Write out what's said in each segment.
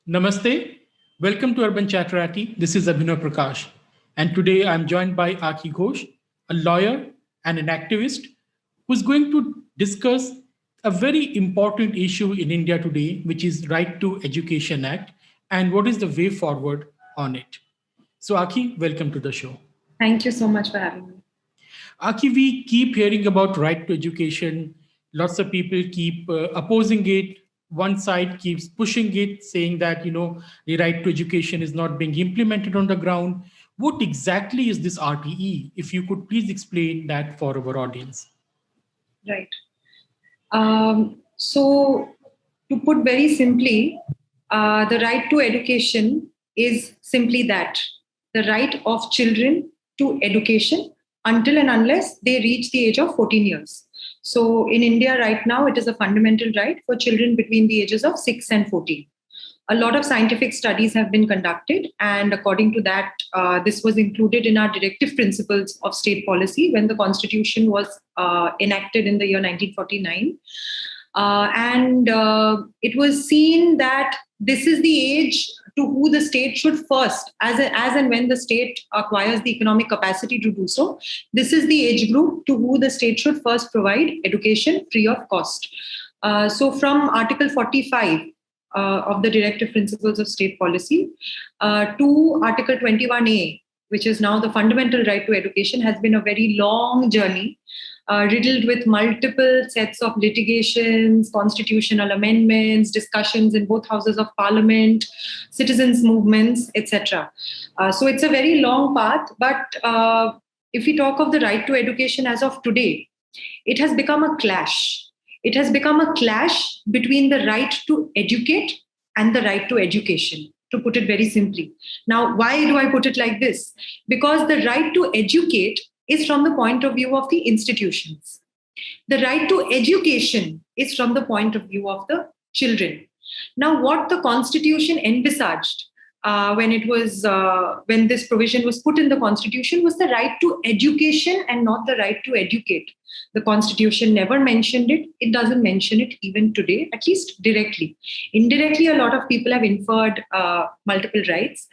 Namaste. Welcome to Urban Chaturati. This is Abhinav Prakash. And today I'm joined by Aki Ghosh, a lawyer and an activist who's going to discuss a very important issue in India today, which is Right to Education Act and what is the way forward on it. So, Aki, welcome to the show. Thank you so much for having me. Aki, we keep hearing about right to education. Lots of people keep opposing it. One side keeps pushing it, saying that the right to education is not being implemented on the ground. What exactly is this RTE? If you could please explain that for our audience. Right. So, to put very simply, the right to education is simply that the right of children to education until and unless they reach the age of 14 years. So, in India right now, it is a fundamental right for children between the ages of 6 and 14. A lot of scientific studies have been conducted, and according to that, this was included in our directive principles of state policy when the Constitution was enacted in the year 1949. And it was seen that this is the age to who the state should first, as and when the state acquires the economic capacity to do so, this is the age group to who the state should first provide education free of cost. So from Article 45, of the Directive Principles of State Policy to Article 21A, which is now the fundamental right to education, has been a very long journey, riddled with multiple sets of litigations, constitutional amendments, discussions in both houses of parliament, citizens' movements, etc. So it's a very long path, but if we talk of the right to education as of today, it has become a clash. It has become a clash between the right to educate and the right to education, to put it very simply. Now, why do I put it like this? Because the right to educate is from the point of view of the institutions. The right to education is from the point of view of the children. Now, what the Constitution envisaged when this provision was put in the Constitution was the right to education and not the right to educate. The Constitution never mentioned it. It doesn't mention it even today, at least directly. Indirectly, a lot of people have inferred multiple rights,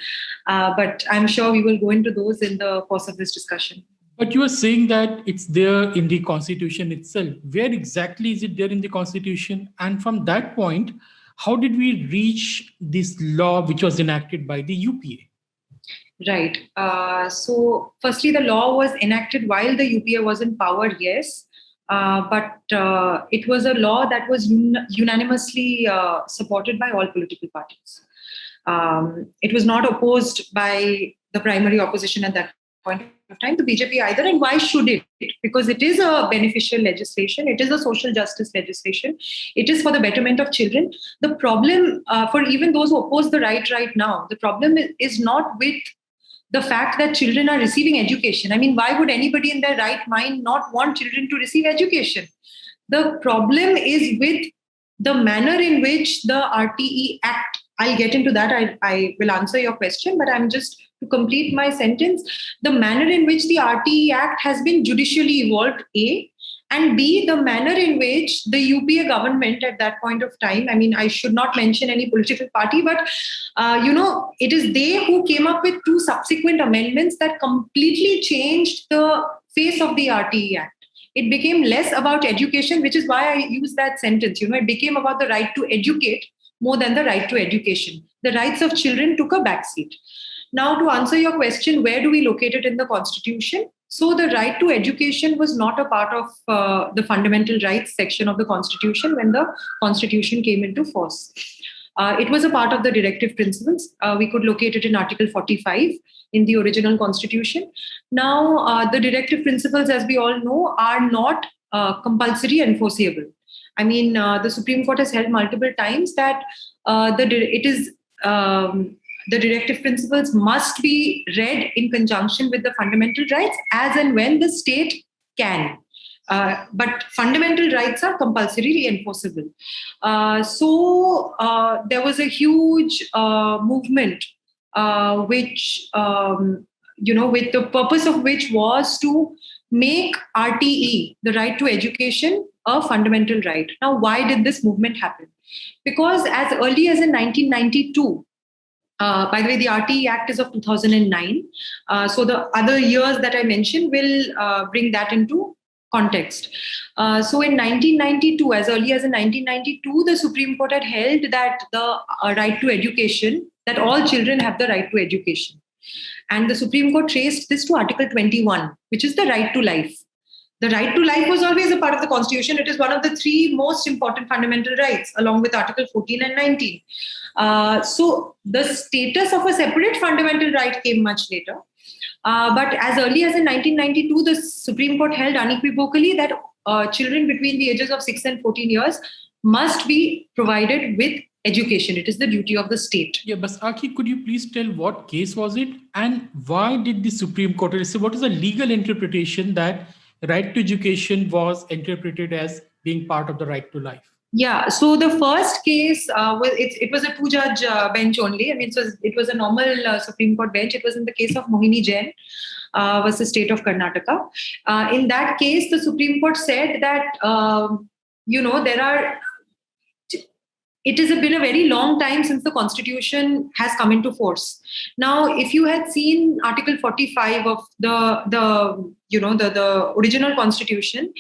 but I'm sure we will go into those in the course of this discussion. But you are saying that it's there in the Constitution itself. Where exactly is it there in the Constitution? And from that point, how did we reach this law which was enacted by the UPA? Right. So, firstly, the law was enacted while the UPA was in power, yes. But it was a law that was unanimously supported by all political parties. It was not opposed by the primary opposition at that point of time, the BJP either. And why should it? Because it is a beneficial legislation. It is a social justice legislation. It is for the betterment of children. The problem for even those who oppose the right now, the problem is not with the fact that children are receiving education. I mean, why would anybody in their right mind not want children to receive education? The problem is with the manner in which the RTE Act, I'll get into that, I will answer your question, but I'm just to complete my sentence, the manner in which the RTE Act has been judicially evolved, A, and B, the manner in which the UPA government at that point of time, I mean, I should not mention any political party, but, it is they who came up with two subsequent amendments that completely changed the face of the RTE Act. It became less about education, which is why I use that sentence. It became about the right to educate more than the right to education. The rights of children took a backseat. Now, to answer your question, where do we locate it in the Constitution? So the right to education was not a part of the fundamental rights section of the Constitution when the Constitution came into force. It was a part of the directive principles. We could locate it in Article 45 in the original Constitution. Now, the directive principles, as we all know, are not compulsory enforceable. I mean, the Supreme Court has held multiple times that the directive principles must be read in conjunction with the fundamental rights as and when the state can. But fundamental rights are compulsorily enforceable. So there was a huge movement, which, with the purpose of which was to make RTE, the right to education, a fundamental right. Now, why did this movement happen? Because as early as in 1992, by the way, the RTE Act is of 2009. So the other years that I mentioned will bring that into context. So in 1992, as early as in 1992, the Supreme Court had held that the right to education, that all children have the right to education. And the Supreme Court traced this to Article 21, which is the right to life. The right to life was always a part of the Constitution. It is one of the three most important fundamental rights, along with Article 14 and 19. So the status of a separate fundamental right came much later. But as early as in 1992, the Supreme Court held unequivocally that children between the ages of 6 and 14 years must be provided with education. It is the duty of the state. Yeah, but Aki, could you please tell what case was it and why did the Supreme Court say what is the legal interpretation that right to education was interpreted as being part of the right to life? Yeah, so the first case it was a two-judge bench only. I mean, so it was a normal Supreme Court bench. It was in the case of Mohini Jain versus State of Karnataka. In that case, the Supreme Court said that it has been a very long time since the Constitution has come into force. Now, if you had seen Article 45 of the original Constitution,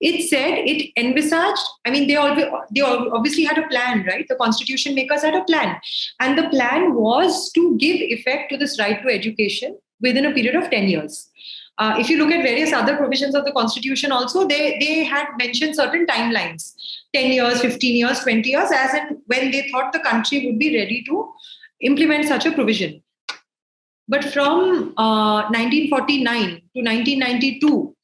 it said it envisaged. I mean, they obviously had a plan, right? The Constitution makers had a plan, and the plan was to give effect to this right to education within a period of 10 years. If you look at various other provisions of the Constitution also, they had mentioned certain timelines, 10 years, 15 years, 20 years, as in when they thought the country would be ready to implement such a provision. But from 1949 to 1992,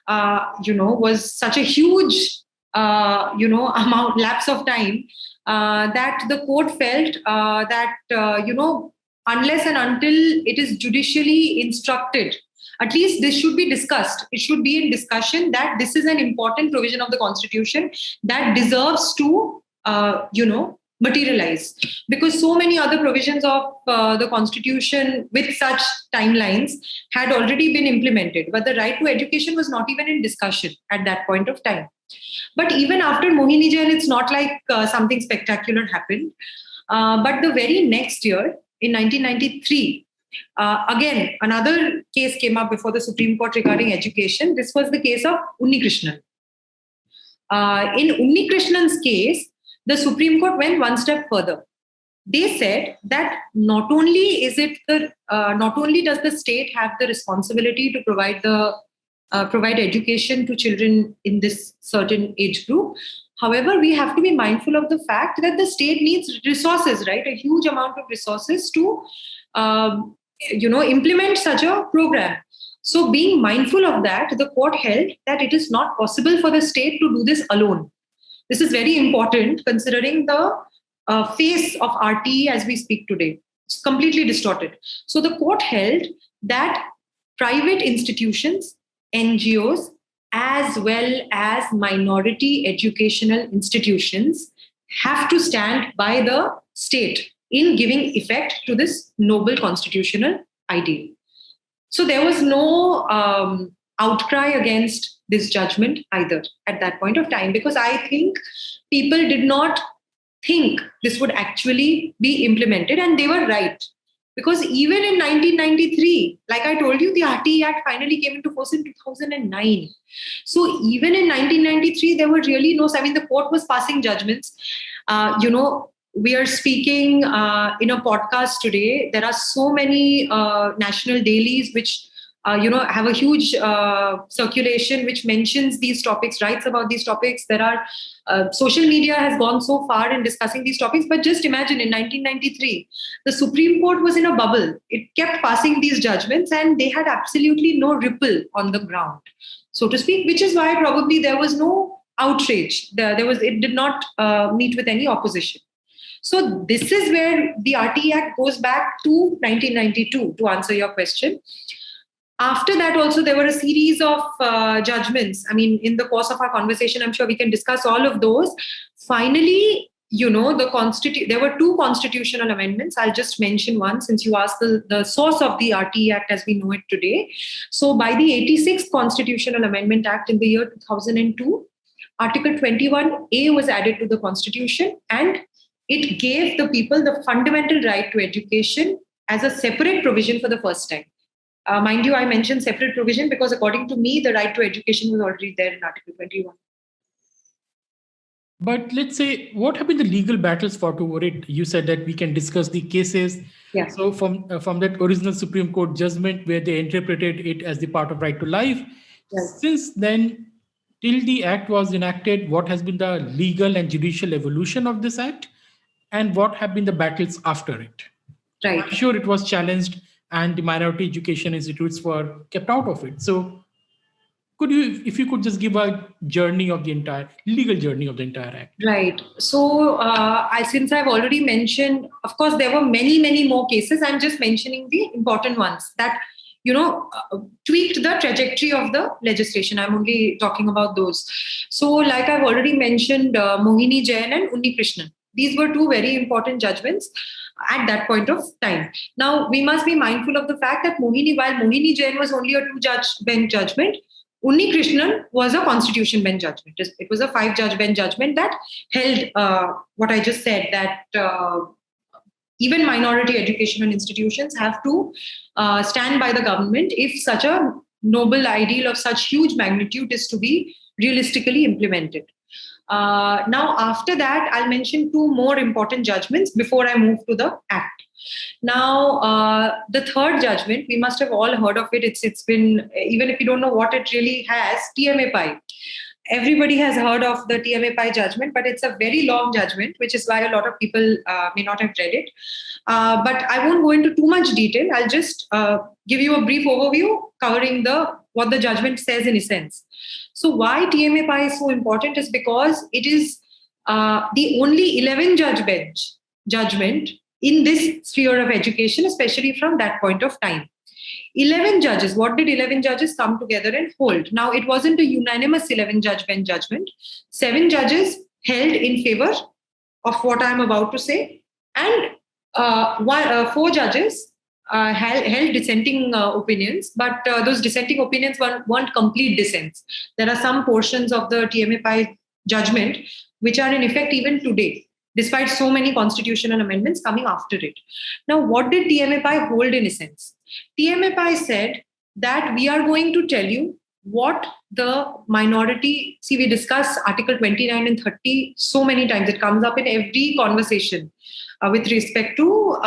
was such a huge, lapse of time that the court felt that, unless and until it is judicially instructed, at least this should be discussed. It should be in discussion that this is an important provision of the Constitution that deserves to, materialize. Because so many other provisions of the Constitution with such timelines had already been implemented. But the right to education was not even in discussion at that point of time. But even after Mohini Jain, it's not like something spectacular happened. But the very next year, in 1993, again, another case came up before the Supreme Court regarding education. This was the case of Unni Krishnan. In Unni Krishnan's case, the Supreme Court went one step further. They said that not only does the state have the responsibility to provide education to children in this certain age group. However, we have to be mindful of the fact that the state needs resources, right? A huge amount of resources to implement such a program. So being mindful of that, the court held that it is not possible for the state to do this alone. This is very important considering the face of RTE as we speak today. It's completely distorted. So the court held that private institutions, NGOs, as well as minority educational institutions have to stand by the state in giving effect to this noble constitutional ideal. So there was no outcry against this judgment either at that point of time, because I think people did not think this would actually be implemented, and they were right. Because even in 1993, like I told you, the RTE Act finally came into force in 2009. So even in 1993, there were really the court was passing judgments. We are speaking in a podcast today. There are so many national dailies which have a huge circulation which mentions these topics, writes about these topics. There are social media has gone so far in discussing these topics. But just imagine in 1993, the Supreme Court was in a bubble. It kept passing these judgments and they had absolutely no ripple on the ground, so to speak, which is why probably there was no outrage. It did not meet with any opposition. So this is where the RTE Act goes back to 1992, to answer your question. After that, also, there were a series of judgments. I mean, in the course of our conversation, I'm sure we can discuss all of those. Finally, there were two constitutional amendments. I'll just mention one since you asked the source of the RTE Act as we know it today. So by the 86th Constitutional Amendment Act in the year 2002, Article 21A was added to the Constitution, and it gave the people the fundamental right to education as a separate provision for the first time. Mind you, I mentioned separate provision because according to me, the right to education was already there in Article 21. But let's say, what have been the legal battles fought over it? You said that we can discuss the cases. Yeah. So from that original Supreme Court judgment where they interpreted it as the part of right to life, Right. since then, till the act was enacted, what has been the legal and judicial evolution of this act, and what have been the battles after it? Right. I'm sure it was challenged, and the minority education institutes were kept out of it. So could you, if you could just give a journey of the entire legal journey of the entire act? Right. So, since I've already mentioned, of course, there were many, many more cases. I'm just mentioning the important ones that, tweaked the trajectory of the legislation. I'm only talking about those. So, like I've already mentioned, Mohini Jain and Unni Krishnan. These were two very important judgments at that point of time. Now, we must be mindful of the fact that while Mohini Jain was only a two-judge bench judgment, Unni Krishnan was a constitution bench judgment. It was a 5-judge bench judgment that held what I just said, that even minority educational institutions have to stand by the government if such a noble ideal of such huge magnitude is to be realistically implemented. Now, after that, I'll mention two more important judgments before I move to the Act. Now, the third judgment, we must have all heard of it. It's been, even if you don't know what it really has, TMA Pai. Everybody has heard of the TMA Pai judgment, but it's a very long judgment, which is why a lot of people may not have read it. But I won't go into too much detail. I'll just give you a brief overview covering what the judgment says in essence. So why TMA Pai is so important is because it is the only 11-judge bench judgment in this sphere of education, especially from that point of time. 11 judges. What did 11 judges come together and hold? Now, it wasn't a unanimous 11-judge bench judgment. 7 judges held in favor of what I'm about to say, and 4 judges held dissenting opinions, but those dissenting opinions weren't complete dissents. There are some portions of the TMA Pai judgment which are in effect even today, despite so many constitutional amendments coming after it. Now, what did TMA Pai hold in essence? TMA Pai said that we are going to tell you what the minority, see, we discuss Article 29 and 30 so many times. It comes up in every conversation with respect to,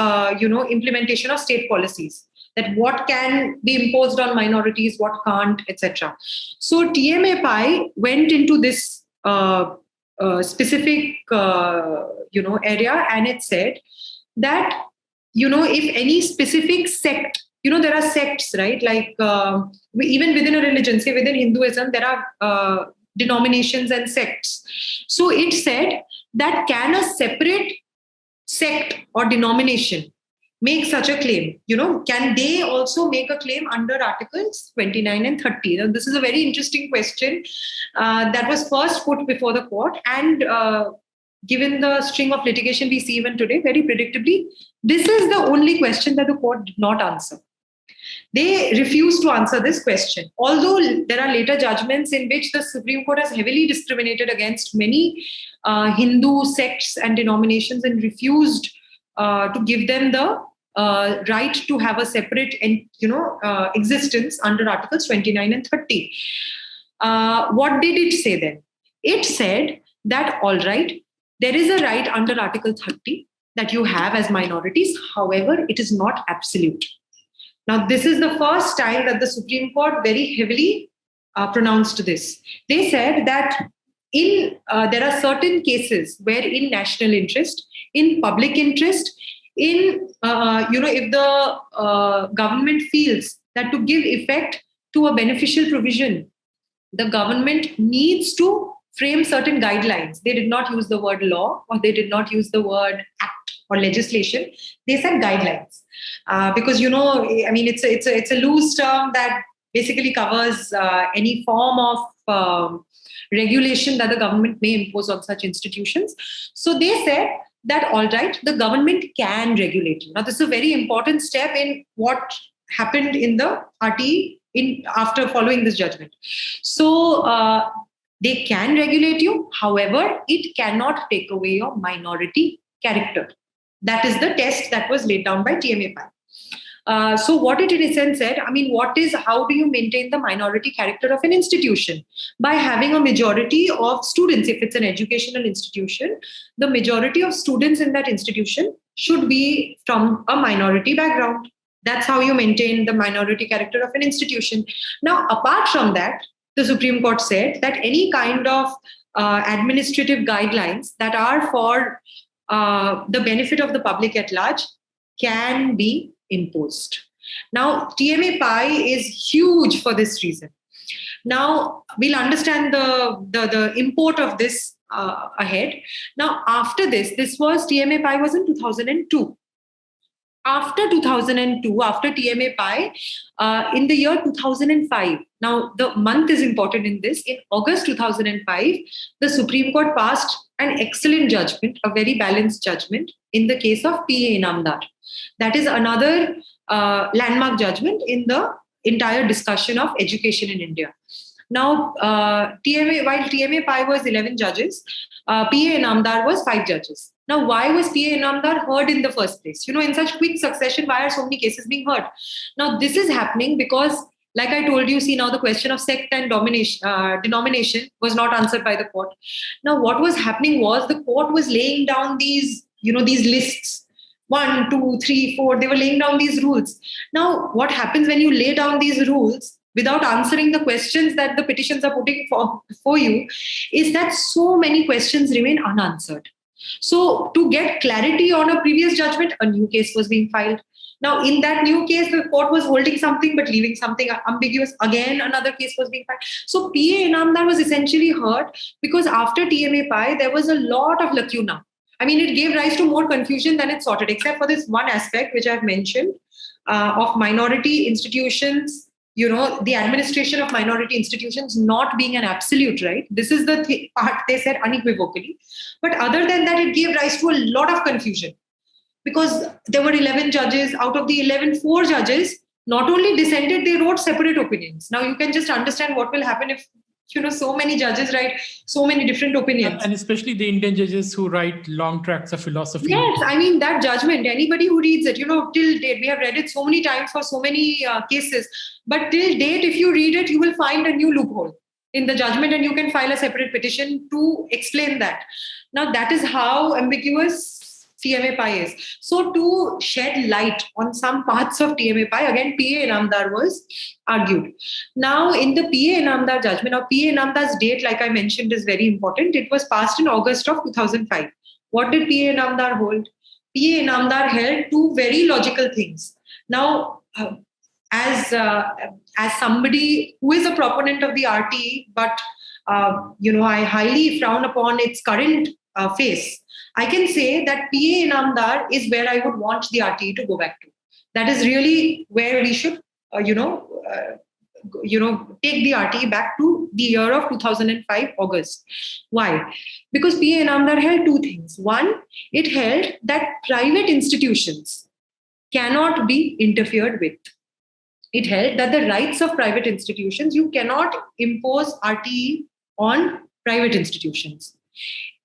implementation of state policies, that what can be imposed on minorities, what can't, etc. So TMA Pai went into this specific, area, and it said that, if any specific sect, there are sects, right? Like even within a religion, say within Hinduism, there are denominations and sects. So it said that can a separate sect or denomination make such a claim? Can they also make a claim under Articles 29 and 30? Now, this is a very interesting question that was first put before the court, and given the string of litigation we see even today, very predictably, this is the only question that the court did not answer. They refused to answer this question. Although there are later judgments in which the Supreme Court has heavily discriminated against many Hindu sects and denominations and refused to give them the right to have a separate existence under Articles 29 and 30. What did it say then? It said that, all right, there is a right under Article 30 that you have as minorities. However, it is not absolute. Now, this is the first time that the Supreme Court very heavily pronounced this. They said that there are certain cases where in national interest, in public interest, if the government feels that to give effect to a beneficial provision, the government needs to frame certain guidelines. They did not use the word law, or they did not use the word act or legislation. They said guidelines. Because it's a loose term that basically covers any form of regulation that the government may impose on such institutions. So they said that, all right, the government can regulate you. Now, this is a very important step in what happened in the RT after following this judgment. So They can regulate you. However, it cannot take away your minority character. That is the test that was laid down by TMA Pai. So what it in essence said, how do you maintain the minority character of an institution? By having a majority of students, if it's an educational institution, the majority of students in that institution should be from a minority background. That's how you maintain the minority character of an institution. Now, apart from that, the Supreme Court said that any kind of administrative guidelines that are for the benefit of the public at large can be imposed. Now, TMA Pai is huge for this reason. Now, we'll understand the import of this ahead. Now, after this was TMA Pai was in 2002. After 2002, after TMA Pai, in the year 2005, now the month is important in this, in August 2005, the Supreme Court passed an excellent judgment, a very balanced judgment in the case of P.A. Inamdar. That is another landmark judgment in the entire discussion of education in India. Now, while TMA Pai was 11 judges, P.A. Inamdar was 5 judges. Now, why was P.A. Inamdar heard in the first place? In such quick succession, why are so many cases being heard? Now, this is happening because, like I told you, see now the question of sect and denomination was not answered by the court. Now, what was happening was the court was laying down these lists. 1, 2, 3, 4, they were laying down these rules. Now, what happens when you lay down these rules without answering the questions that the petitions are putting for you is that so many questions remain unanswered. So to get clarity on a previous judgment, a new case was being filed. Now, in that new case, the court was holding something but leaving something ambiguous. Again, another case was being filed. So P.A. Inamdar was essentially heard because after TMA Pai, there was a lot of lacuna. It gave rise to more confusion than it sorted, except for this one aspect, which I've mentioned, of minority institutions, the administration of minority institutions not being an absolute right. This is the part they said unequivocally. But other than that, it gave rise to a lot of confusion because there were 11 judges. Out of the 11, 4 judges not only dissented, they wrote separate opinions. Now, you can just understand what will happen if so many judges write so many different opinions. And especially the Indian judges who write long tracts of philosophy. Yes, that judgment, anybody who reads it, till date, we have read it so many times for so many cases. But till date, if you read it, you will find a new loophole in the judgment and you can file a separate petition to explain that. Now, that is how ambiguous TMA Pai is. So to shed light on some parts of TMA Pai, again, P.A. Inamdar was argued. Now, in the P.A. Inamdar judgment, now P.A. Inamdar's date, like I mentioned, is very important. It was passed in August of 2005. What did P.A. Inamdar hold? P.A. Inamdar held 2 very logical things. Now, as somebody who is a proponent of the RTE, but I highly frown upon its current face, I can say that P.A. Inamdar is where I would want the RTE to go back to. That is really where we should, take the RTE back to the year of 2005, August. Why? Because P.A. Inamdar held 2 things. One, it held that private institutions cannot be interfered with. It held that the rights of private institutions, you cannot impose RTE on private institutions.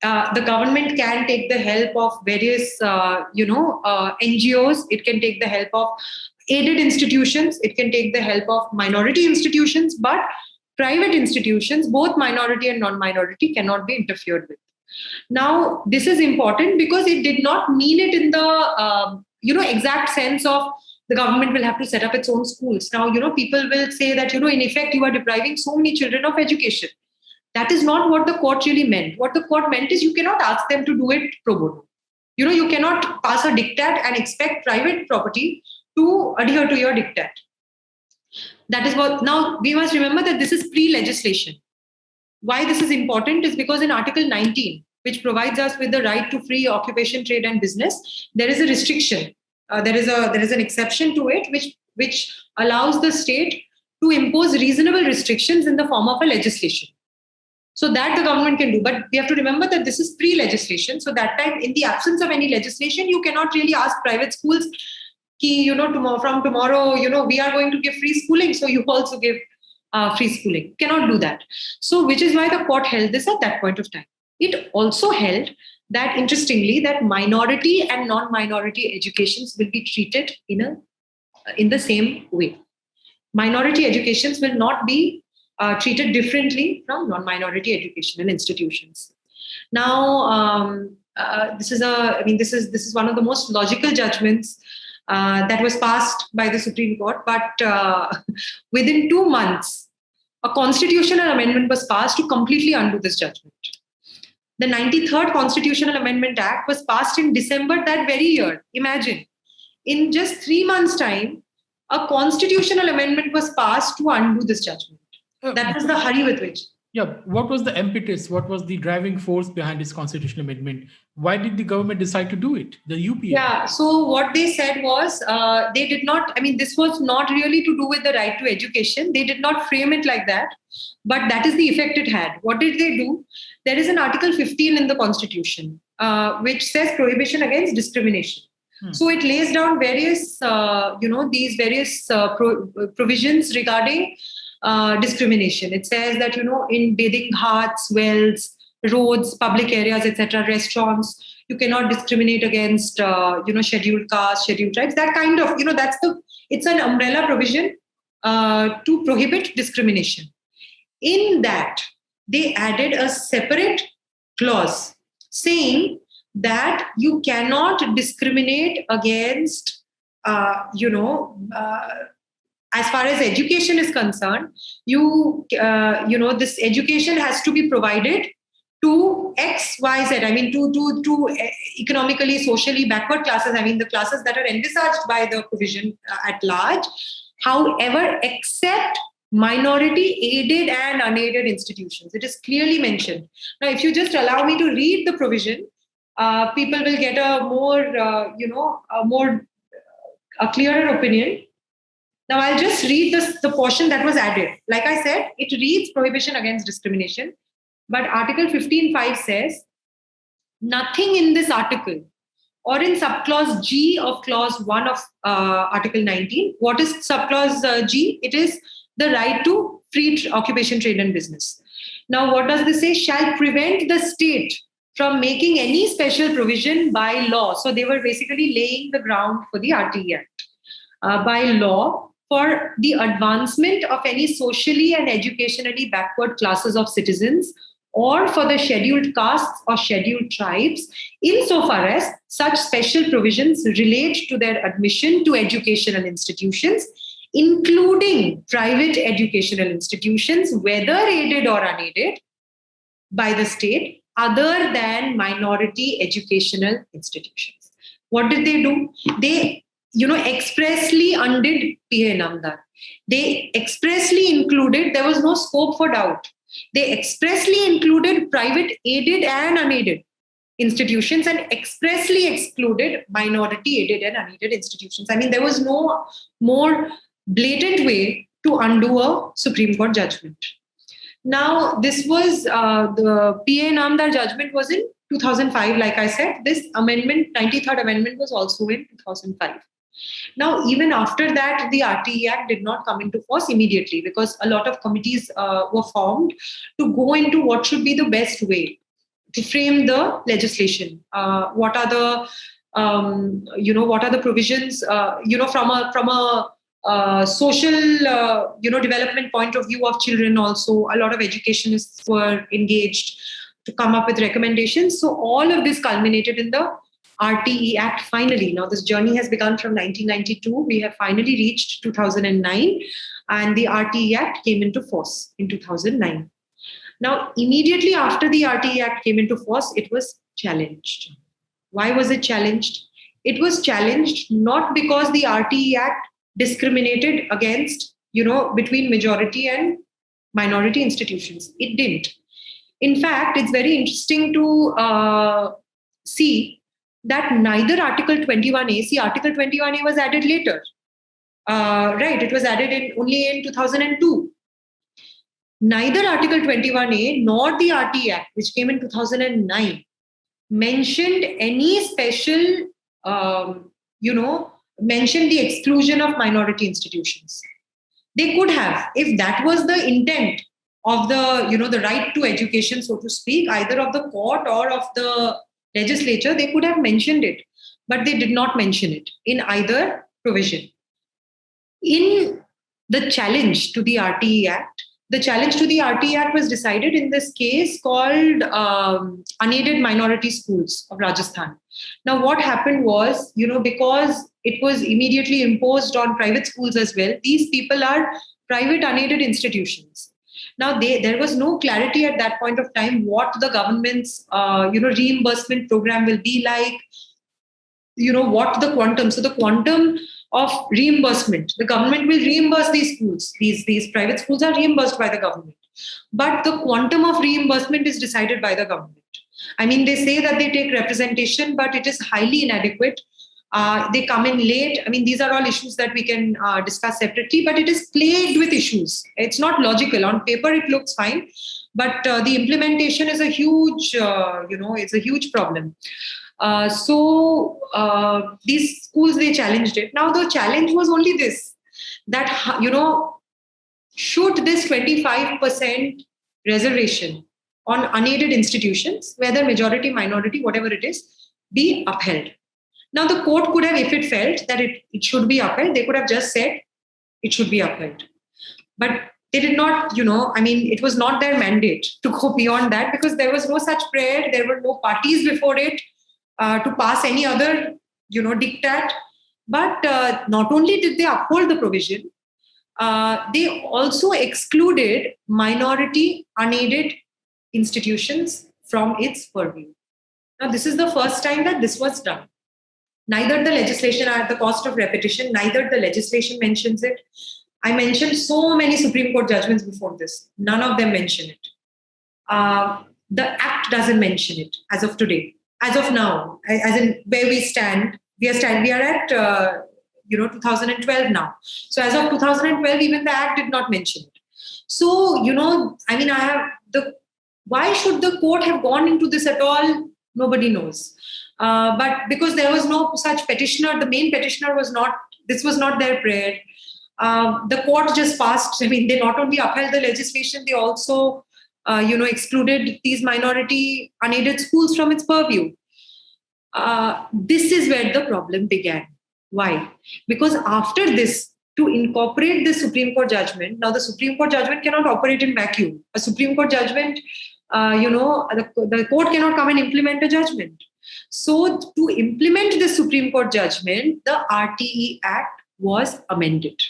The government can take the help of various, NGOs. It can take the help of aided institutions. It can take the help of minority institutions. But private institutions, both minority and non-minority, cannot be interfered with. Now, this is important because it did not mean it in the, exact sense of the government will have to set up its own schools. Now, people will say that, in effect, you are depriving so many children of education. That is not what the court really meant. What the court meant is you cannot ask them to do it pro bono. You cannot pass a diktat and expect private property to adhere to your diktat. That is what. Now, we must remember that this is pre-legislation. Why this is important is because in Article 19, which provides us with the right to free occupation, trade and business, there is a restriction. There is an exception to it, which allows the state to impose reasonable restrictions in the form of a legislation. So that the government can do. But we have to remember that this is pre-legislation. So that time, in the absence of any legislation, you cannot really ask private schools, from tomorrow, we are going to give free schooling. So you also give free schooling. Cannot do that. So, which is why the court held this at that point of time. It also held that, interestingly, that minority and non-minority educations will be treated in the same way. Minority educations will not be treated differently from non-minority educational institutions. Now, this is one of the most logical judgments that was passed by the Supreme Court. But within 2 months, a constitutional amendment was passed to completely undo this judgment. The 93rd Constitutional Amendment Act was passed in December that very year. Imagine, in just 3 months' time, a constitutional amendment was passed to undo this judgment. That was the hurry with which. Yeah, what was the impetus? What was the driving force behind this constitutional amendment? Why did the government decide to do it, the UPA? Yeah, so what they said was they did not, this was not really to do with the right to education. They did not frame it like that, but that is the effect it had. What did they do? There is an Article 15 in the Constitution, which says prohibition against discrimination. So it lays down various, these various provisions regarding discrimination. It says that, in bathing ghats, wells, roads, public areas, etc., restaurants, you cannot discriminate against, scheduled castes, scheduled tribes. That kind of, it's an umbrella provision to prohibit discrimination. In that, they added a separate clause saying that you cannot discriminate against, as far as education is concerned, this education has to be provided to X, Y, Z. To economically, socially backward classes. The classes that are envisaged by the provision at large. However, except minority aided and unaided institutions. It is clearly mentioned. Now, if you just allow me to read the provision, people will get a clearer opinion. Now, I'll just read the portion that was added. Like I said, it reads prohibition against discrimination. But Article 15.5 says, nothing in this article or in subclause G of clause 1 of Article 19. What is subclause G? It is the right to free occupation, trade and business. Now, what does this say? Shall prevent the state from making any special provision by law. So they were basically laying the ground for the RTE Act. By law, for the advancement of any socially and educationally backward classes of citizens, or for the scheduled castes or scheduled tribes, insofar as such special provisions relate to their admission to educational institutions, including private educational institutions, whether aided or unaided by the state, other than minority educational institutions. What did they do? They expressly undid P.A. Inamdar. They expressly included, there was no scope for doubt. They expressly included private aided and unaided institutions and expressly excluded minority aided and unaided institutions. There was no more blatant way to undo a Supreme Court judgment. Now, this was the P.A. Inamdar judgment was in 2005. Like I said, this amendment, 93rd Amendment, was also in 2005. Now, even after that, the RTE Act did not come into force immediately because a lot of committees were formed to go into what should be the best way to frame the legislation. What are the provisions? From a social, development point of view of children. Also, a lot of educationists were engaged to come up with recommendations. So all of this culminated in the RTE Act finally. Now, this journey has begun from 1992. We have finally reached 2009, and the RTE Act came into force in 2009. Now, immediately after the RTE Act came into force, it was challenged. Why was it challenged? It was challenged not because the RTE Act discriminated against, between majority and minority institutions. It didn't. In fact, it's very interesting to see that neither Article 21A, Article 21A was added later. Right, it was added only in 2002. Neither Article 21A nor the RTE Act, which came in 2009, mentioned any special, mentioned the exclusion of minority institutions. They could have, if that was the intent of the right to education, so to speak, either of the court or of the legislature, they could have mentioned it, but they did not mention it in either provision. In the challenge to the RTE Act, the challenge to the RTE Act was decided in this case called Unaided Minority Schools of Rajasthan. Now, what happened was, because it was immediately imposed on private schools as well, these people are private unaided institutions. Now, there was no clarity at that point of time what the government's reimbursement program will be like, what the quantum. So the quantum of reimbursement, the government will reimburse these schools. These private schools are reimbursed by the government, but the quantum of reimbursement is decided by the government. I mean, they say that they take representation, but it is highly inadequate. They come in late. I mean, these are all issues that we can discuss separately, but it is plagued with issues. It's not logical. On paper, it looks fine, but the implementation is a huge, it's a huge problem. So these schools, they challenged it. Now the challenge was only this, that, should this 25% reservation on unaided institutions, whether majority, minority, whatever it is, be upheld. Now the court could have, if it felt that it should be upheld, they could have just said it should be upheld. But they did not, it was not their mandate to go beyond that, because there was no such prayer, there were no parties before it to pass any other, diktat. But not only did they uphold the provision, they also excluded minority unaided institutions from its purview. Now, this is the first time that this was done. Neither the legislation, at the cost of repetition, neither the legislation mentions it. I mentioned so many Supreme Court judgments before this. None of them mention it. The Act doesn't mention it as of today. As of now, as in where we stand, we are at 2012 now. So as of 2012, even the Act did not mention it. So why should the court have gone into this at all? Nobody knows. But because there was no such petitioner, the main petitioner was not. This was not their prayer. The court just passed. I mean, they not only upheld the legislation, they also excluded these minority unaided schools from its purview. This is where the problem began. Why? Because after this, to incorporate the Supreme Court judgment, now the Supreme Court judgment cannot operate in vacuum. A Supreme Court judgment, the court cannot come and implement a judgment. So to implement the Supreme Court judgment, the RTE Act was amended.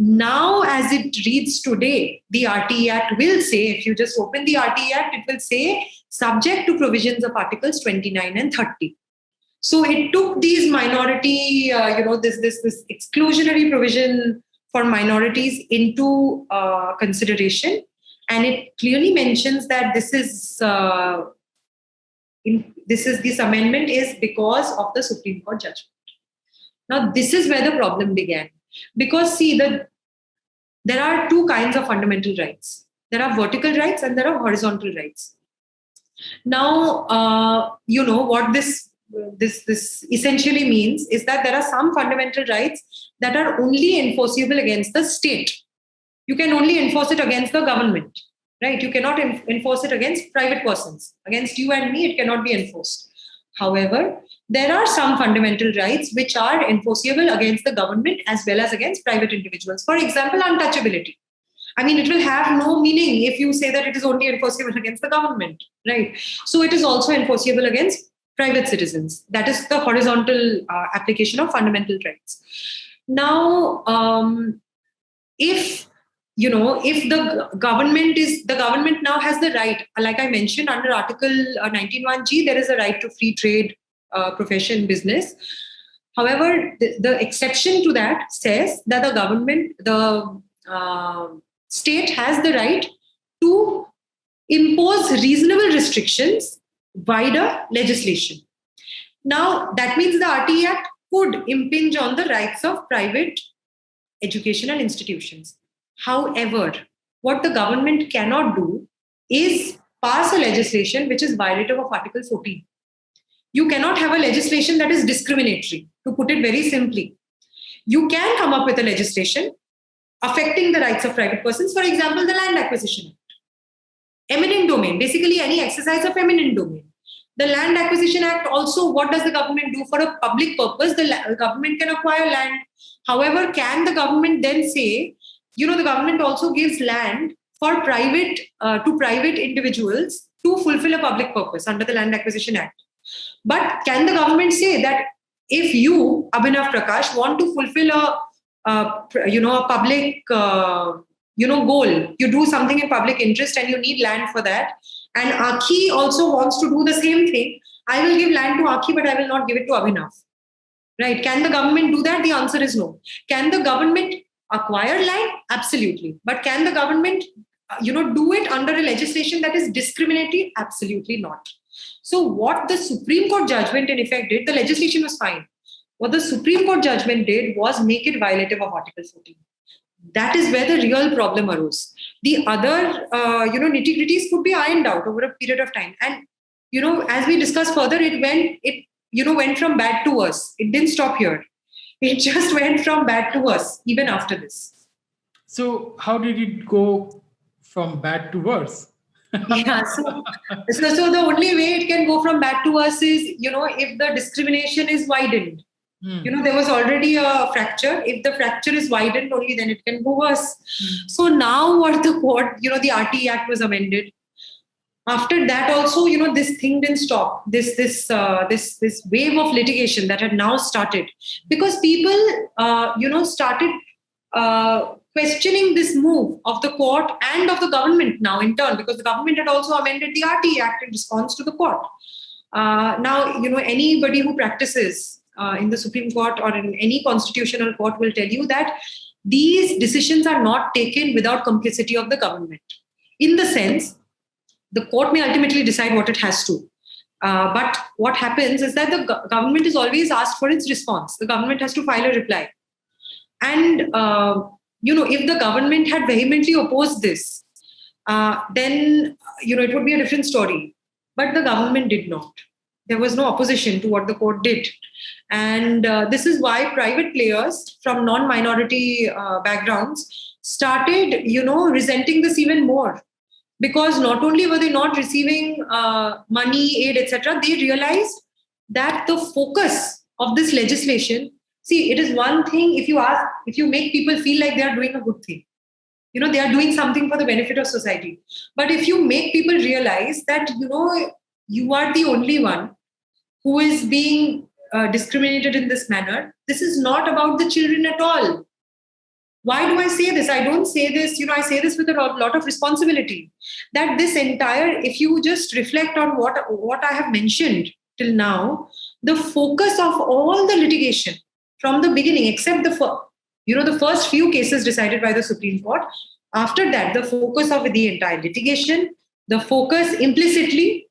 Now, as it reads today, the RTE Act will say, if you just open the RTE Act, it will say, subject to provisions of Articles 29 and 30. So it took these minority, this exclusionary provision for minorities into consideration. And it clearly mentions that this amendment is because of the Supreme Court judgment. Now, this is where the problem began. Because, see, there are two kinds of fundamental rights. There are vertical rights and there are horizontal rights. Now, what this essentially means is that there are some fundamental rights that are only enforceable against the state. You can only enforce it against the government, right? You cannot enforce it against private persons. Against you and me, it cannot be enforced. However, there are some fundamental rights which are enforceable against the government as well as against private individuals. For example, untouchability. I mean, it will have no meaning if you say that it is only enforceable against the government, right? So it is also enforceable against private citizens. That is the horizontal application of fundamental rights. Now, if the government now has the right, like I mentioned, under Article 19(1)(g), there is a right to free trade, profession, business. However, the exception to that says that the state has the right to impose reasonable restrictions via legislation. Now, that means the RTE Act could impinge on the rights of private educational institutions. However, what the government cannot do is pass a legislation which is violative of Article 14. You cannot have a legislation that is discriminatory, to put it very simply. You can come up with a legislation affecting the rights of private persons. For example, the Land Acquisition Act. Eminent domain, basically any exercise of eminent domain. The Land Acquisition Act also, what does the government do for a public purpose? The government can acquire land. However, can the government then say, the government also gives land for private individuals to fulfill a public purpose under the Land Acquisition Act. But can the government say that if you, Abhinav Prakash, want to fulfill a public goal, you do something in public interest and you need land for that, and Akhi also wants to do the same thing, I will give land to Akhi, but I will not give it to Abhinav. Right? Can the government do that? The answer is no. Can the government acquire land? Absolutely. But can the government, do it under a legislation that is discriminatory? Absolutely not. So what the Supreme Court judgment in effect did, the legislation was fine. What the Supreme Court judgment did was make it violative of Article 14. That is where the real problem arose. The other, nitty-gritties could be ironed out over a period of time. And, as we discuss further, it went from bad to worse. It didn't stop here. It just went from bad to worse, even after this. So how did it go from bad to worse? Yeah, so the only way it can go from bad to worse is, if the discrimination is widened. There was already a fracture. If the fracture is widened, only then it can go worse. So now what the court, the RTE Act was amended. After that also, this thing didn't stop. This wave of litigation that had now started, because people, started questioning this move of the court and of the government now in turn, because the government had also amended the RTE Act in response to the court. Now, anybody who practices in the Supreme Court or in any constitutional court will tell you that these decisions are not taken without complicity of the government. In the sense, the court may ultimately decide what it has to. But what happens is that the government is always asked for its response. The government has to file a reply. And, if the government had vehemently opposed this, then, it would be a different story. But the government did not. There was no opposition to what the court did. And this is why private players from non-minority backgrounds started, resenting this even more. Because not only were they not receiving money, aid, etc., they realized that the focus of this legislation, see, it is one thing if you make people feel like they are doing a good thing. They are doing something for the benefit of society. But if you make people realize that, you are the only one who is being discriminated in this manner, this is not about the children at all. Why do I say this? I don't say this, I say this with a lot of responsibility. That this entire, if you just reflect on what I have mentioned till now, the focus of all the litigation from the beginning, except the first few cases decided by the Supreme Court, after that, the focus of the entire litigation, the focus implicitly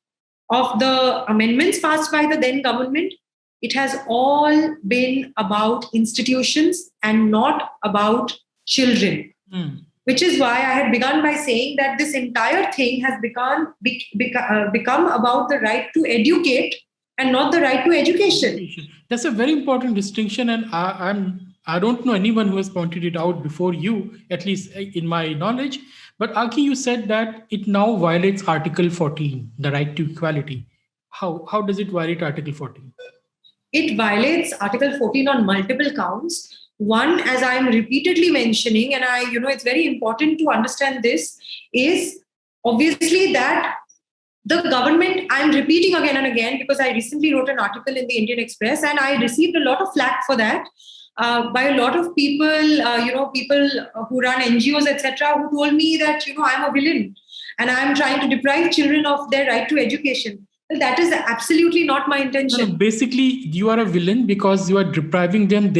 of the amendments passed by the then government, it has all been about institutions and not about children. Which is why I had begun by saying that this entire thing has become about the right to educate and not the right to education. That's a very important distinction, and I don't know anyone who has pointed it out before you, at least in my knowledge. But Akhi, you said that it now violates Article 14, the right to equality. How does it violate Article 14? It violates Article 14 on multiple counts. One, as I'm repeatedly mentioning, and it's very important to understand this, is obviously that the government, I'm repeating again and again, because I recently wrote an article in the Indian Express and I received a lot of flack for that by a lot of people, people who run NGOs, etc., who told me that, I'm a villain and I'm trying to deprive children of their right to education. Well, that is absolutely not my intention. No, basically, you are a villain because you are depriving them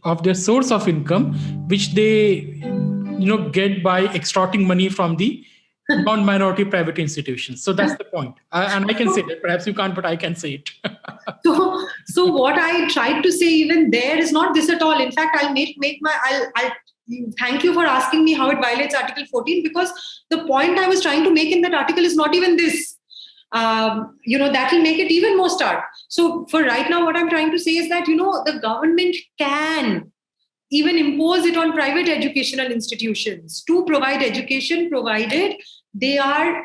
of their source of income, which they, get by extorting money from the non-minority private institutions. So that's the point. And I can say that. Perhaps you can't, but I can say it. So what I tried to say even there is not this at all. In fact, I'll thank you for asking me how it violates Article 14, because the point I was trying to make in that article is not even this. That will make it even more stark. So for right now, what I'm trying to say is that, the government can even impose it on private educational institutions to provide education, provided they are,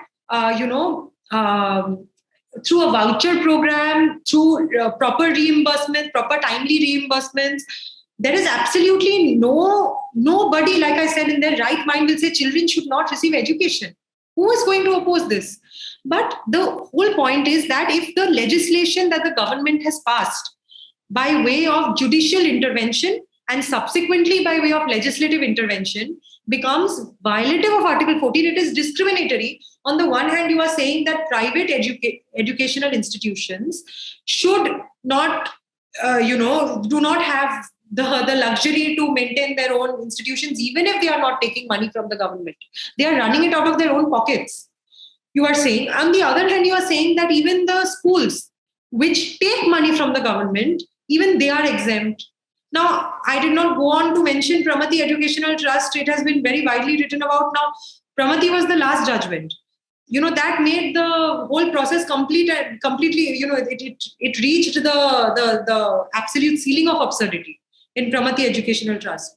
through a voucher program, through proper reimbursement, proper timely reimbursements. There is absolutely nobody, like I said, in their right mind will say children should not receive education. Who is going to oppose this? But the whole point is that if the legislation that the government has passed by way of judicial intervention and subsequently by way of legislative intervention becomes violative of Article 14, it is discriminatory. On the one hand, you are saying that private educational institutions should not, do not have the luxury to maintain their own institutions, even if they are not taking money from the government. They are running it out of their own pockets. You are saying, on the other hand, you are saying that even the schools which take money from the government, even they are exempt. Now, I did not go on to mention Pramati Educational Trust. It has been very widely written about. Now, Pramati was the last judgment. That made the whole process completely, it reached the absolute ceiling of absurdity in Pramati Educational Trust.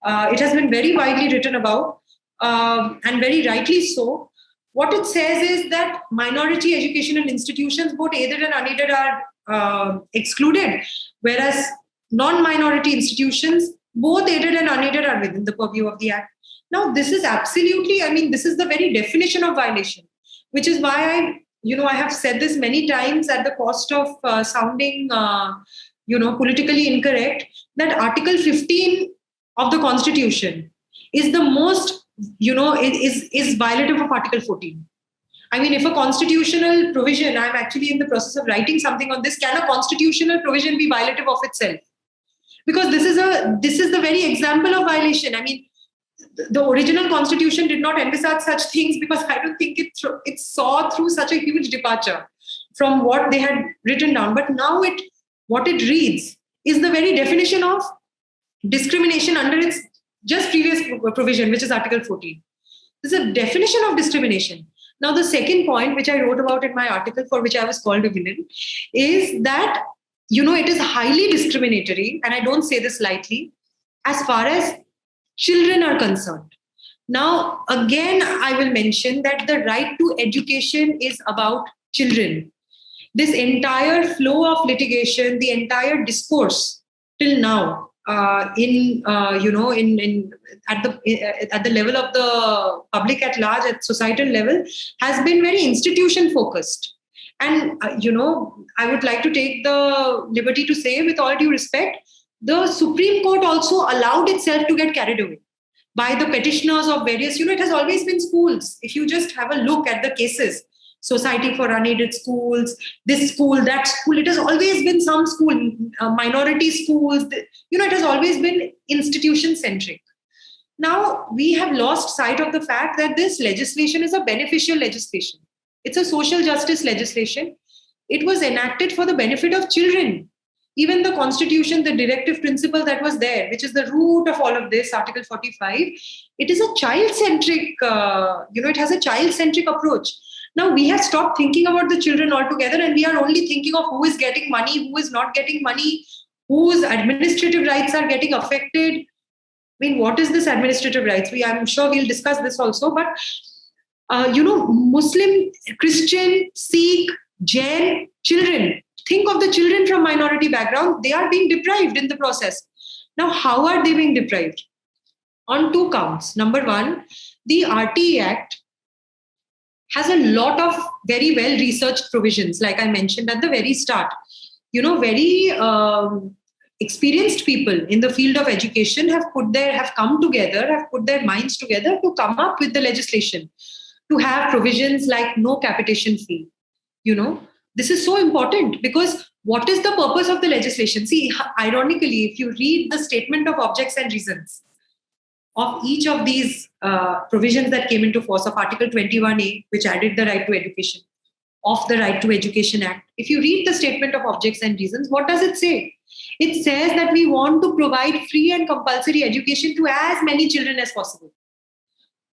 It has been very widely written about, and very rightly so. What it says is that minority educational institutions, both aided and unaided, are excluded, whereas non-minority institutions, both aided and unaided, are within the purview of the Act. Now, this is absolutely, this is the very definition of violation, which is why I have said this many times at the cost of sounding, politically incorrect, that Article 15 of the Constitution is the most, is violative of Article 14. If a constitutional provision, I'm actually in the process of writing something on this, can a constitutional provision be violative of itself? Because this is the very example of violation. The original constitution did not envisage such things because I don't think it saw through such a huge departure from what they had written down. But now what it reads is the very definition of discrimination under its just previous provision, which is Article 14. This is a definition of discrimination. Now, the second point, which I wrote about in my article for which I was called a villain, is that, it is highly discriminatory, and I don't say this lightly, as far as children are concerned. Now, again, I will mention that the right to education is about children. This entire flow of litigation, the entire discourse till now, at the level of the public at large, at societal level, has been very institution focused. And I would like to take the liberty to say, with all due respect, the Supreme Court also allowed itself to get carried away by the petitioners of various, it has always been schools. If you just have a look at the cases, Society for Unaided Schools, this school, that school, it has always been some school, minority schools, it has always been institution-centric. Now, we have lost sight of the fact that this legislation is a beneficial legislation. It's a social justice legislation. It was enacted for the benefit of children. Even the Constitution, the directive principle that was there, which is the root of all of this, Article 45, it is a child-centric, it has a child-centric approach. Now, we have stopped thinking about the children altogether, and we are only thinking of who is getting money, who is not getting money, whose administrative rights are getting affected. What is this administrative rights? I'm sure we'll discuss this also, but, Muslim, Christian, Sikh, Jain, children, think of the children from minority background, they are being deprived in the process. Now, how are they being deprived? On two counts. Number one, the RTE Act has a lot of very well-researched provisions, like I mentioned at the very start. Very experienced people in the field of education have put their minds together to come up with the legislation, to have provisions like no capitation fee. This is so important because what is the purpose of the legislation? See, ironically, if you read the statement of objects and reasons of each of these provisions that came into force of Article 21A, which added the right to education, of the Right to Education Act, if you read the statement of objects and reasons, what does it say? It says that we want to provide free and compulsory education to as many children as possible.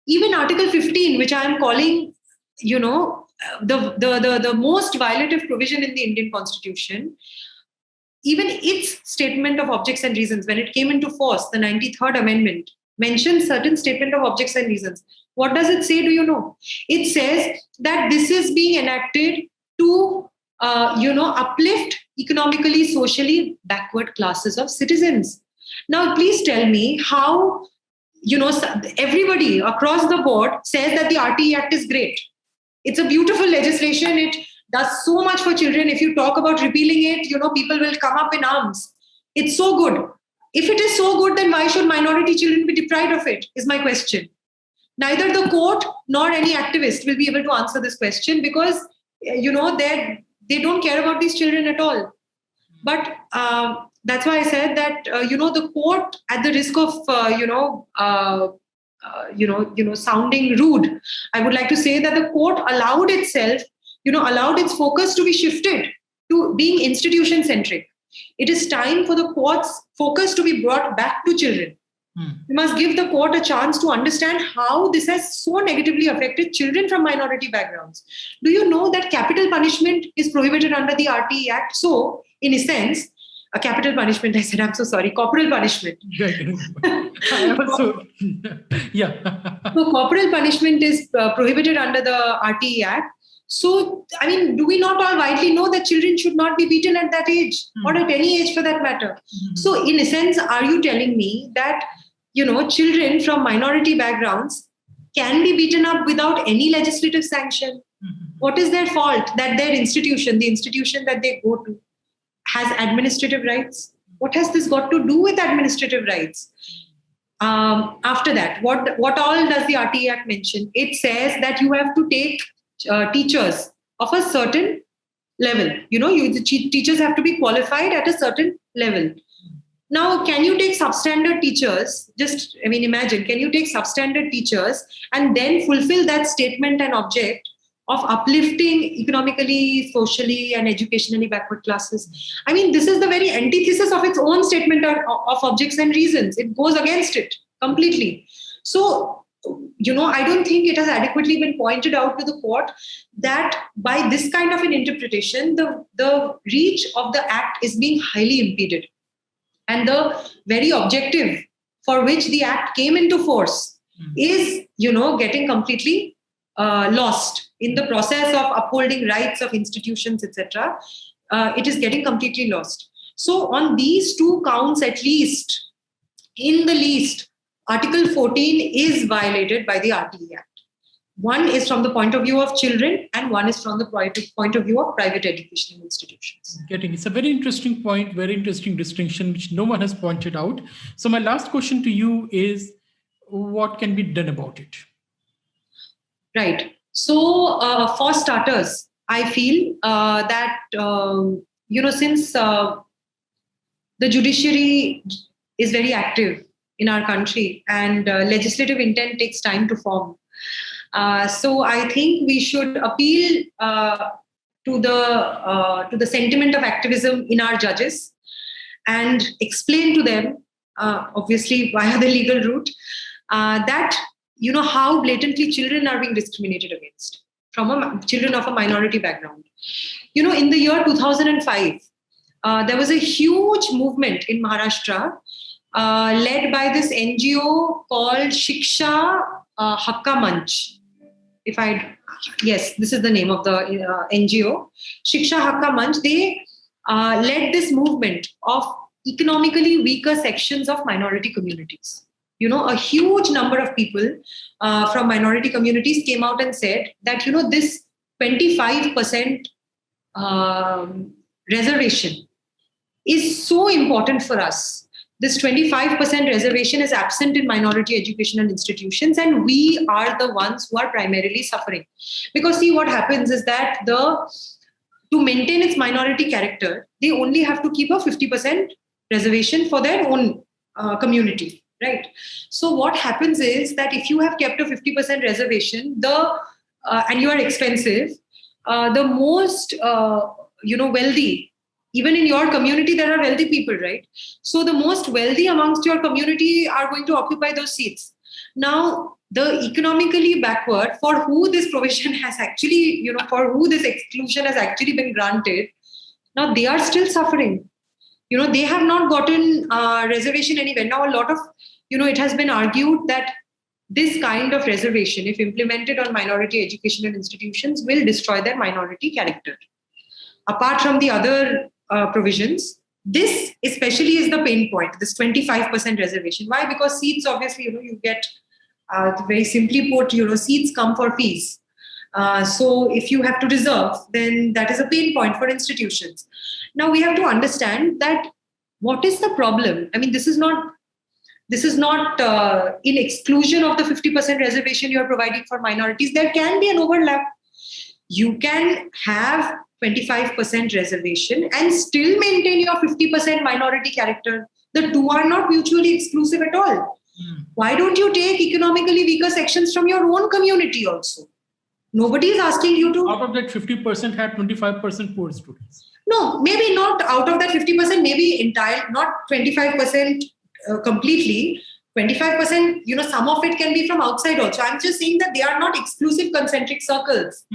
Even Article 15, which I am calling, the most violative provision in the Indian Constitution, even its statement of objects and reasons, when it came into force, the 93rd Amendment mentions certain statement of objects and reasons. What does it say? Do you know? It says that this is being enacted to, uplift economically, socially backward classes of citizens. Now, please tell me how, everybody across the board says that the RTE Act is great. It's a beautiful legislation. It does so much for children. If you talk about repealing it, people will come up in arms. It's so good. If it is so good, then why should minority children be deprived of it, is my question. Neither the court nor any activist will be able to answer this question because, they don't care about these children at all. But that's why I said that, the court, at the risk of, sounding rude, I would like to say that the court allowed its focus to be shifted to being institution-centric. It is time for the court's focus to be brought back to children. We must give the court a chance to understand how this has so negatively affected children from minority backgrounds. Do you know that capital punishment is prohibited under the RTE Act? So, in a sense, a capital punishment, I said, I'm so sorry, corporal punishment. I also, yeah. So, corporal punishment is prohibited under the RTE Act. So, do we not all widely know that children should not be beaten at that age or at any age for that matter? So, in a sense, are you telling me that, children from minority backgrounds can be beaten up without any legislative sanction? What is their fault that their institution, the institution that they go to, has administrative rights? What has this got to do with administrative rights? After that, what all does the RTE Act mention? It says that you have to take teachers of a certain level. The teachers have to be qualified at a certain level. Now, can you take substandard teachers? Imagine, can you take substandard teachers and then fulfill that statement and object of uplifting economically, socially, and educationally backward classes? This is the very antithesis of its own statement of objects and reasons. It goes against it completely. So, I don't think it has adequately been pointed out to the court that by this kind of an interpretation, the reach of the act is being highly impeded. And the very objective for which the act came into force is, getting completely lost in the process of upholding rights of institutions, etc. It is getting completely lost. So on these two counts, at least, in the least, Article 14 is violated by the RTE Act. One is from the point of view of children, and one is from the point of view of private educational institutions. It's a very interesting point, very interesting distinction, which no one has pointed out. So my last question to you is, what can be done about it? Right. So for starters, I feel that, since the judiciary is very active in our country and legislative intent takes time to form, so I think we should appeal to the sentiment of activism in our judges and explain to them, obviously via the legal route, that how blatantly children are being discriminated against from children of a minority background. In the year 2005, there was a huge movement in Maharashtra led by this NGO called Shiksha Hakka Manch. Yes, this is the name of the NGO, Shiksha Hakka Manch. They led this movement of economically weaker sections of minority communities. A huge number of people from minority communities came out and said that, this 25% reservation is so important for us. This 25% reservation is absent in minority educational institutions, and we are the ones who are primarily suffering. Because see, what happens is that to maintain its minority character, they only have to keep a 50% reservation for their own community, right? So what happens is that if you have kept a 50% reservation, and you are expensive, the most wealthy, even in your community, there are wealthy people, right? So the most wealthy amongst your community are going to occupy those seats. Now, the economically backward, for who this provision has actually, for who this exclusion has actually been granted, now they are still suffering. They have not gotten reservation anywhere. Now, a lot of, it has been argued that this kind of reservation, if implemented on minority educational institutions, will destroy their minority character. Apart from the other provisions, this especially is the pain point, this 25% reservation. Why? Because seats, obviously, you get, very simply put, seats come for fees. So if you have to reserve, then that is a pain point for institutions. Now we have to understand that what is the problem? I mean, this is not in exclusion of the 50% reservation you are providing for minorities. There can be an overlap. You can have 25% reservation and still maintain your 50% minority character. The two are not mutually exclusive at all. Why don't you take economically weaker sections from your own community also? Nobody is asking you to. Out of that 50% have 25% poor students. No, maybe not out of that 50%, maybe entire, not 25% completely. 25%, some of it can be from outside also. I'm just saying that they are not exclusive concentric circles.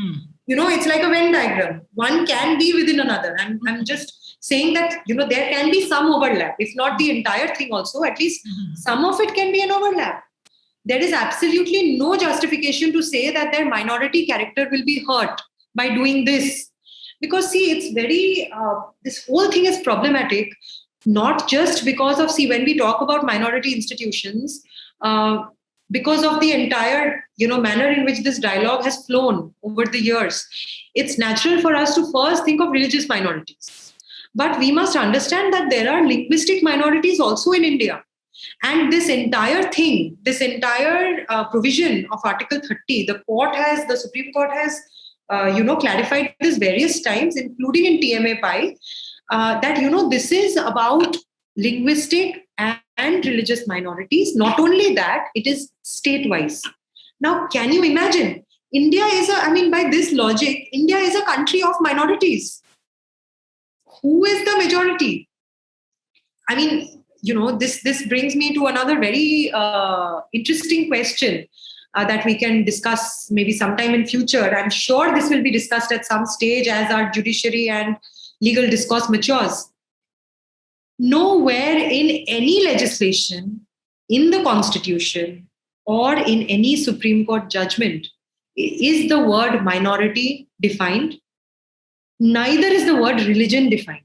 It's like a Venn diagram. One can be within another. I'm just saying that, there can be some overlap. If not the entire thing also, at least some of it can be an overlap. There is absolutely no justification to say that their minority character will be hurt by doing this. Because, see, it's very, this whole thing is problematic, not just because of, when we talk about minority institutions, because of the entire, manner in which this dialogue has flown over the years. It's natural for us to first think of religious minorities. But we must understand that there are linguistic minorities also in India. And this entire thing, this entire provision of Article 30, the Supreme Court has, clarified this various times, including in TMA Pi, that, this is about linguistic and religious minorities. Not only that, it is state-wise. Now, can you imagine? India is by this logic, India is a country of minorities. Who is the majority? This brings me to another very interesting question that we can discuss maybe sometime in future. I'm sure this will be discussed at some stage as our judiciary and legal discourse matures. Nowhere in any legislation, in the Constitution, or in any Supreme Court judgment is the word minority defined. Neither is the word religion defined.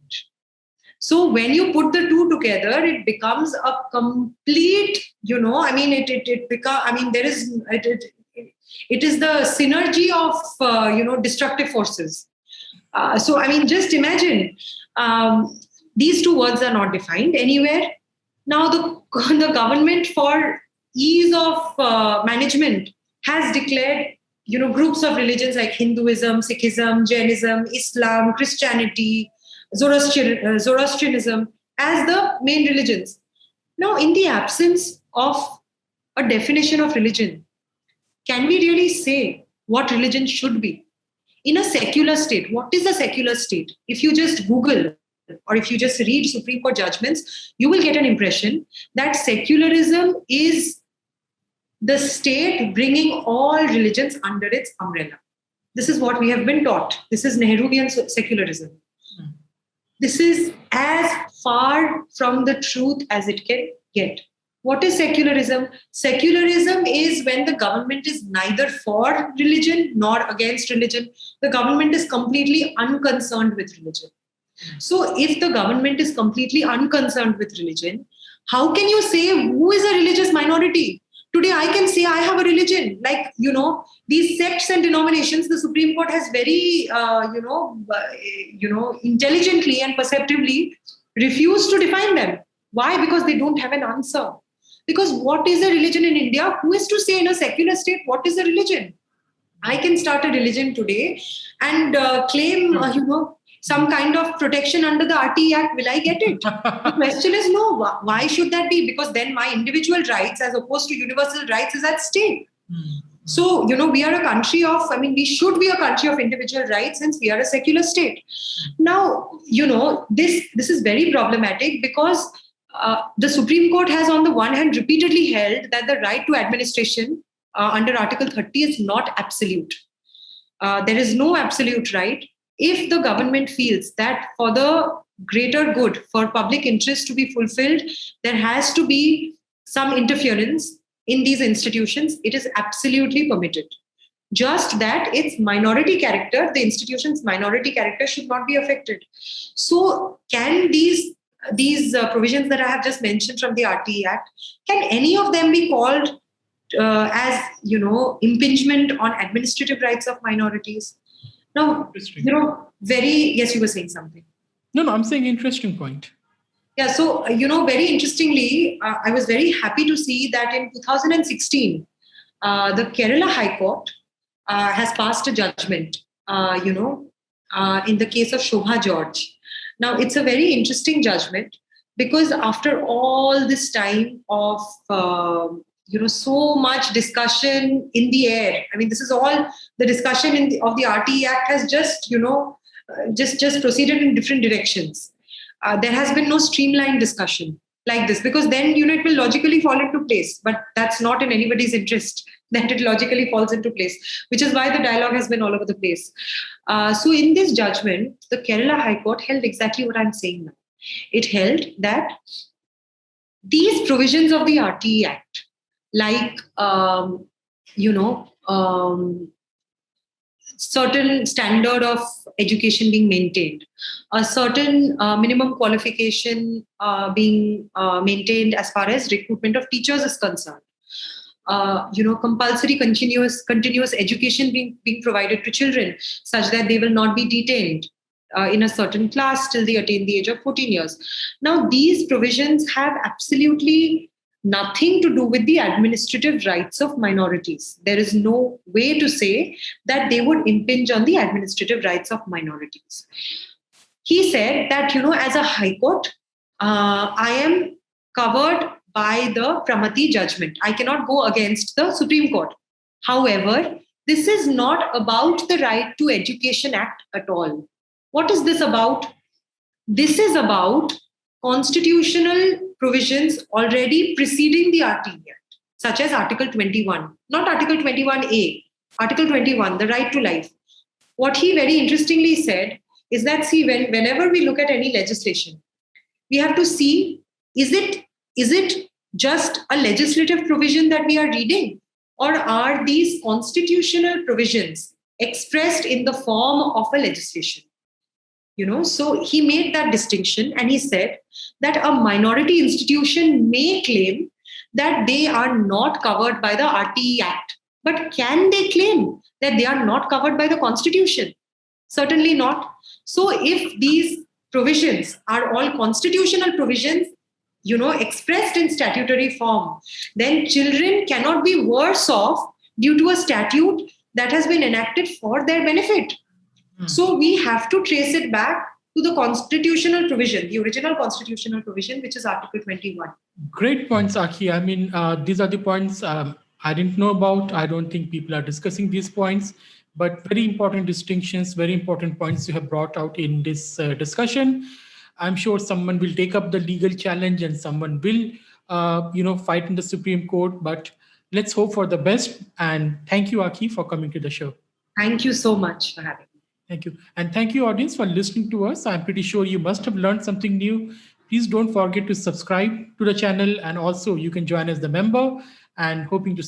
So when you put the two together, it becomes a complete, it is the synergy of, destructive forces. Just imagine, these two words are not defined anywhere. Now the government, for ease of management, has declared, groups of religions like Hinduism, Sikhism, Jainism, Islam, Christianity, Zoroastrianism as the main religions. Now, in the absence of a definition of religion, can we really say what religion should be? In a secular state, what is a secular state? If you just Google or if you just read Supreme Court judgments, you will get an impression that secularism is the state bringing all religions under its umbrella. This is what we have been taught. This is Nehruvian secularism. This is as far from the truth as it can get. What is secularism? Secularism is when the government is neither for religion nor against religion. The government is completely unconcerned with religion. So if the government is completely unconcerned with religion, how can you say who is a religious minority? Today, I can say I have a religion. Like, these sects and denominations, the Supreme Court has very, intelligently and perceptively refused to define them. Why? Because they don't have an answer. Because what is a religion in India? Who is to say in a secular state, what is a religion? I can start a religion today and claim, some kind of protection under the RTE Act. Will I get it? The question is no. Why should that be? Because then my individual rights as opposed to universal rights is at stake. So, we are a country of, we should be a country of individual rights since we are a secular state. Now, this is very problematic because the Supreme Court has on the one hand repeatedly held that the right to administration under Article 30 is not absolute. There is no absolute right. If the government feels that for the greater good, for public interest to be fulfilled, there has to be some interference in these institutions. It is absolutely permitted. Just that its minority character, the institution's minority character, should not be affected. So, can these provisions that I have just mentioned from the RTE Act, can any of them be called as impingement on administrative rights of minorities? Now, yes, you were saying something. No, I'm saying interesting point. Yeah, so, very interestingly, I was very happy to see that in 2016, the Kerala High Court has passed a judgment, in the case of Shobha George. Now, it's a very interesting judgment because after all this time of, so much discussion in the air, I mean, this is all the discussion of the RTE Act has just, just proceeded in different directions. There has been no streamlined discussion like this, because then it will logically fall into place, but that's not in anybody's interest that it logically falls into place, which is why the dialogue has been all over the place. So in this judgment, the Kerala High Court held exactly what I'm saying now. It held that these provisions of the RTE Act, like certain standard of education being maintained, a certain minimum qualification being maintained as far as recruitment of teachers is concerned, compulsory continuous education being provided to children such that they will not be detained in a certain class till they attain the age of 14 years. Now, these provisions have absolutely nothing to do with the administrative rights of minorities. There is no way to say that they would impinge on the administrative rights of minorities. He said that, as a High Court, I am covered by the Pramati judgment. I cannot go against the Supreme Court. However, this is not about the Right to Education Act at all. What is this about? This is about constitutional provisions already preceding the RTE Act, such as Article 21, not Article 21A, Article 21, the right to life. What he very interestingly said is that, see, whenever we look at any legislation, we have to see, is it just a legislative provision that we are reading, or are these constitutional provisions expressed in the form of a legislation? So he made that distinction, and he said that a minority institution may claim that they are not covered by the RTE Act. But can they claim that they are not covered by the Constitution? Certainly not. So if these provisions are all constitutional provisions, expressed in statutory form, then children cannot be worse off due to a statute that has been enacted for their benefit. So we have to trace it back to the constitutional provision, the original constitutional provision, which is Article 21. Great points, Aki. I mean, these are the points I didn't know about. I don't think people are discussing these points, but very important distinctions, very important points you have brought out in this discussion. I'm sure someone will take up the legal challenge and someone will, fight in the Supreme Court, but let's hope for the best. And thank you, Aki, for coming to the show. Thank you so much for having me. Thank you. And thank you, audience, for listening to us. I'm pretty sure you must have learned something new. Please don't forget to subscribe to the channel. And also you can join as the member, and hoping to